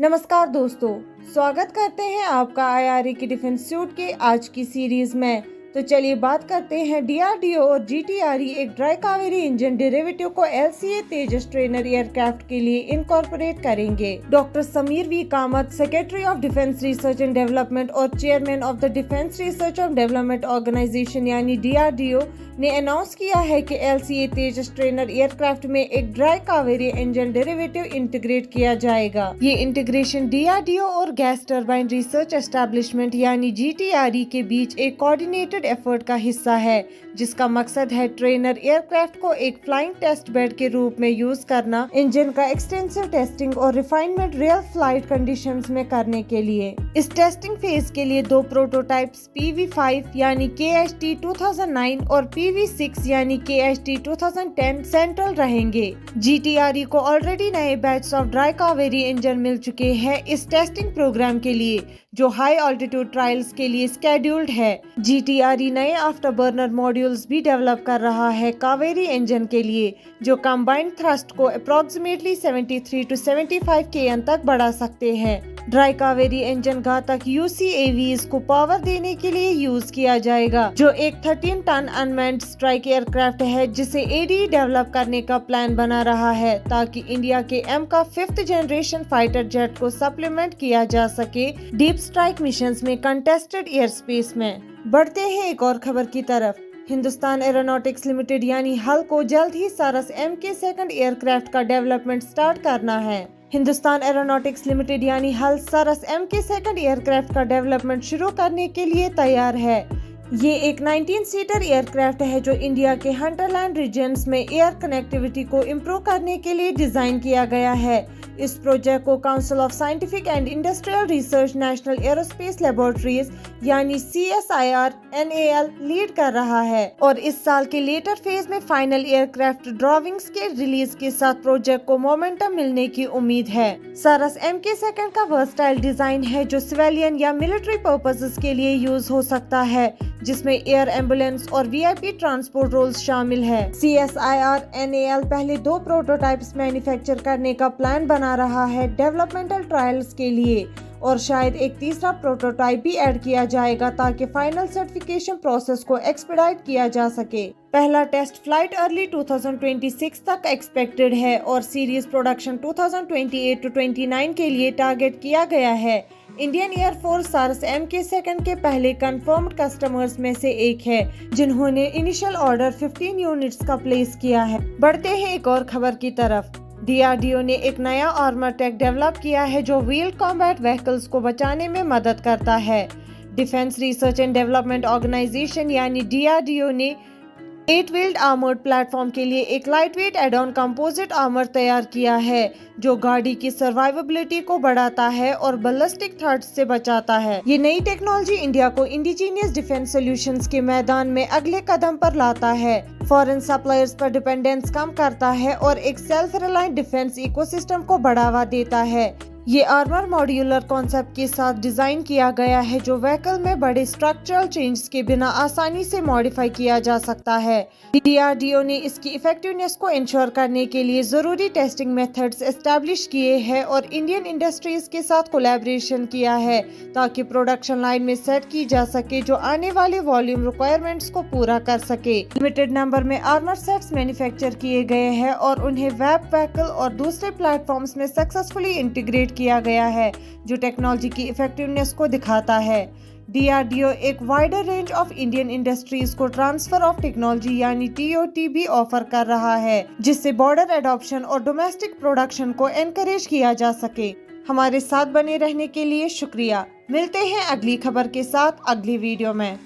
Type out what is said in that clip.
नमस्कार दोस्तों, स्वागत करते हैं आपका आईआरए की डिफेंस सूट के आज की सीरीज में। तो चलिए बात करते हैं डीआरडीओ और जीटीआरई एक ड्राई कावेरी इंजन डेरिवेटिव को एलसीए तेजस ट्रेनर एयरक्राफ्ट के लिए इनकॉर्पोरेट करेंगे। Doctor Sameer V Kamat, secretary of defence research and development और chairman of the defence research and development organisation यानी डीआरडीओ ने अनाउंस किया है कि एलसीए तेजस ट्रेनर एयरक्राफ्ट में एक dry Kaveri engine derivative integrate किया जाएगा। ये इंटीग्रेशन डीआरडीओ और गैस टरबाइन रिसर्च एस्टेब्लिशमेंट यानी जीटीआरई के बीच एक कोऑर्डिनेटेड एफर्ट का हिस्सा है, जिसका मकसद है ट्रेनर एयरक्राफ्ट को एक फ्लाइंग टेस्ट बेड के रूप में यूज करना, इंजन का एक्सटेंसिव टेस्टिंग और रिफाइनमेंट रियल फ्लाइट कंडीशंस में करने के लिए। इस टेस्टिंग फेज के लिए दो प्रोटोटाइप्स PV5 यानी KHT 2009 और PV6 यानी KHT 2010 सेंट्रल रहेंगे। जीटीआरई को ऑलरेडी नए batch of dry Kaveri engine मिल चुके हैं इस टेस्टिंग प्रोग्राम के लिए, जो हाई ऑल्टीट्यूड ट्रायल्स के लिए स्केड्यूल्ड है। जीटीआरई नए आफ्टर बर्नर मॉड्यूल्स भी डेवलप कर रहा है कावेरी इंजन के लिए, जो कंबाइंड थ्रस्ट को अप्रोक्सीमेटली 73 to 75 kN तक बढ़ा सकते हैं। ड्राई कावेरी इंजन घातक UCAVs को पावर देने के लिए यूज किया जाएगा, जो एक 13 टन अनमैन्ड स्ट्राइक एयरक्राफ्ट है, जिसे ADE डेवलप करने का प्लान बना रहा है ताकि इंडिया के M का 5th जनरेशन फाइटर जेट को सप्लीमेंट किया जा सके डीप स्ट्राइक मिशंस में कंटेस्टेड एयर स्पेस में। बढ़ते हैं एक और खबर की तरफ। हिंदुस्तान एरोनॉटिक्स लिमिटेड यानी हल को जल्द ही सारस MK सेकंड एयरक्राफ्ट का डेवलपमेंट स्टार्ट करना है। हिंदुस्तान एरोनॉटिक्स लिमिटेड यानी हल सारस MK सेकंड एयरक्राफ्ट का डेवलपमेंट शुरू करने के लिए तैयार है। ये एक 19 सीटर एयरक्राफ्ट है जो इंडिया के हंटरलैंड रीजन्स में एयर कनेक्टिविटी को इम्प्रूव करने के लिए डिजाइन किया गया है। इस प्रोजेक्ट को council of scientific and industrial research national aerospace laboratories यानी CSIR NAL लीड कर रहा है और इस साल के लेटर फेज में फाइनल एयरक्राफ्ट ड्राविंग्स के रिलीज के साथ प्रोजेक्ट को मोमेंटम मिलने की उम्मीद है। सारस MK सेकंड का वर्सटाइल डिजाइन है जो सिविलियन या मिलिट्री पर्पसेस के लिए यूज हो सकता है, जिसमें एयर एम्बुलेंस और VIP ट्रांसपोर्ट रोल्स शामिल है। CSIR NAL पहले दो प्रोटोटाइप्स मैन्युफैक्चर करने का प्लान बना रहा है डेवलपमेंटल ट्रायल्स के लिए, और शायद एक तीसरा प्रोटोटाइप भी ऐड किया जाएगा ताकि फाइनल सर्टिफिकेशन प्रोसेस को एक्सपेडाइट किया जा सके। पहला टेस्ट फ्लाइट अर्ली 2026 तक एक्सपेक्टेड है और सीरीज प्रोडक्शन 2028 to 29 के लिए टारगेट किया गया है। इंडियन एयरफोर्स सारस MK सेकंड के पहले कंफर्म्ड कस्टमर्स में से एक है, जिन्होंने इनिशियल ऑर्डर 15 यूनिट्स का प्लेस किया है। बढ़ते हैं एक और खबर की तरफ। डीआरडीओ ने एक नया आर्मर टेक डेवलप किया है जो व्हील्ड कॉम्बैट व्हीकल्स को बचाने में मदद करता है। Defence research and development organisation यानी डीआरडीओ ने 8 व्हील्ड आर्मर्ड प्लेटफॉर्म के लिए एक lightweight add on composite armour तैयार किया है, जो गाड़ी की सर्वाइवेबिलिटी को बढ़ाता है और बैलिस्टिक थ्रेट्स से बचाता है। ये नई टेक्नोलॉजी इंडिया को इंडिजीनियस डिफेंस सॉल्यूशंस के मैदान में अगले कदम पर लाता है, फॉरेन सप्लायर्स पर डिपेंडेंस कम करता है और एक सेल्फ रिलायंट डिफेंस इकोसिस्टम को बढ़ावा देता है। ये आर्मर मॉड्यूलर कॉन्सेप्ट के साथ डिजाइन किया गया है जो व्हीकल में बड़े स्ट्रक्चरल चेंजेस के बिना आसानी से मॉडिफाई किया जा सकता है। डीआरडीओ ने इसकी इफेक्टिवनेस को इंश्योर करने के लिए जरूरी टेस्टिंग मेथड्स एस्टैब्लिश किए हैं और इंडियन इंडस्ट्रीज के साथ कोलैबोरेशन किया है ताकि प्रोडक्शन लाइन में सेट की जा सके जो आने वाले वॉल्यूम रिक्वायरमेंट्स को पूरा कर सके। लिमिटेड नंबर में आर्मर सेट्स मैन्युफैक्चर किए गए हैं और उन्हें वेब व्हीकल और दूसरे प्लेटफॉर्म्स में सक्सेसफुली इंटीग्रेट किया गया है, जो टेक्नोलॉजी की इफेक्टिवनेस को दिखाता है। डीआरडीओ एक wider range of Indian industries को ट्रांसफर ऑफ टेक्नोलॉजी यानी TOT भी ऑफर कर रहा है, जिससे बॉर्डर एडॉप्शन और डोमेस्टिक प्रोडक्शन को एनकरेज किया जा सके। हमारे साथ बने रहने के लिए शुक्रिया। मिलते हैं अगली खबर के साथ अगली वीडियो में।